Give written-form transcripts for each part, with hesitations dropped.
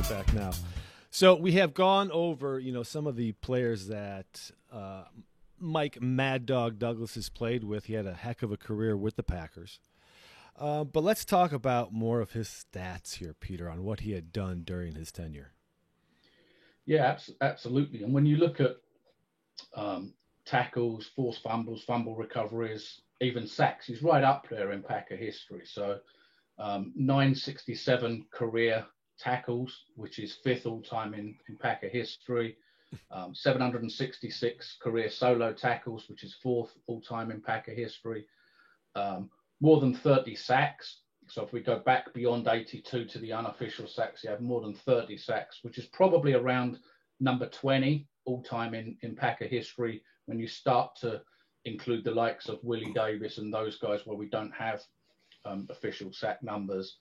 back now. So we have gone over, some of the players that Mike Mad Dog Douglas has played with. He had a heck of a career with the Packers. But let's talk about more of his stats here, Peter, on what he had done during his tenure. Yeah, absolutely. And when you look at tackles, forced fumbles, fumble recoveries, even sacks, he's right up there in Packer history. So 967 career tackles, which is fifth all-time in Packer history. 766 career solo tackles, which is fourth all-time in Packer history. More than 30 sacks. So if we go back beyond 82 to the unofficial sacks, you have more than 30 sacks, which is probably around number 20 all-time in Packer history when you start to include the likes of Willie Davis and those guys where we don't have official sack numbers.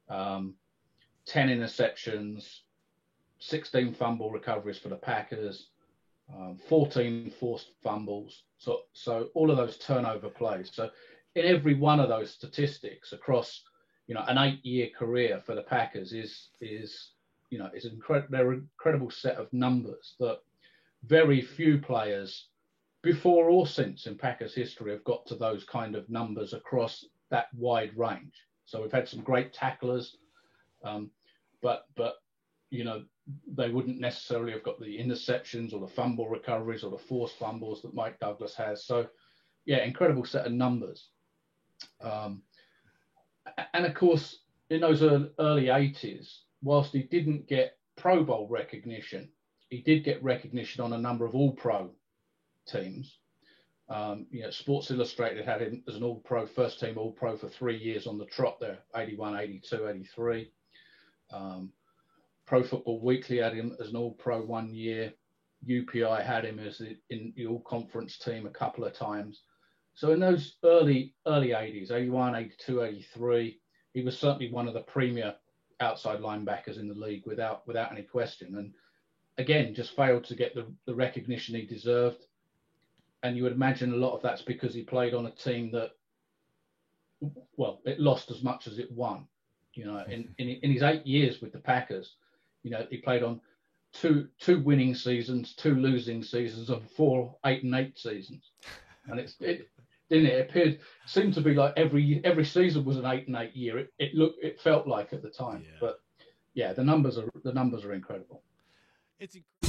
10 interceptions, 16 fumble recoveries for the Packers, 14 forced fumbles. So all of those turnover plays. So in every one of those statistics across, an 8-year career for the Packers they're an incredible set of numbers that very few players before or since in Packers history have got to those kind of numbers across that wide range. So we've had some great tacklers, but they wouldn't necessarily have got the interceptions or the fumble recoveries or the forced fumbles that Mike Douglas has. So, yeah, incredible set of numbers. And of course, in those early 80s, whilst he didn't get Pro Bowl recognition, he did get recognition on a number of All-Pro teams. Sports Illustrated had him as an All-Pro, first team All-Pro for 3 years on the trot there, 81, 82, 83. Pro Football Weekly had him as an All-Pro 1 year. UPI had him as in the All-Conference team a couple of times. So in those early 80s, 81, 82, 83, he was certainly one of the premier outside linebackers in the league without any question. And again, just failed to get the recognition he deserved. And you would imagine a lot of that's because he played on a team that, it lost as much as it won. In his 8 years with the Packers, he played on two winning seasons, 2 losing seasons, and 4 8-8 seasons. And it seemed to be like every season was an 8-8 year. It felt like at the time. Yeah. But yeah, the numbers are incredible. It's incredible.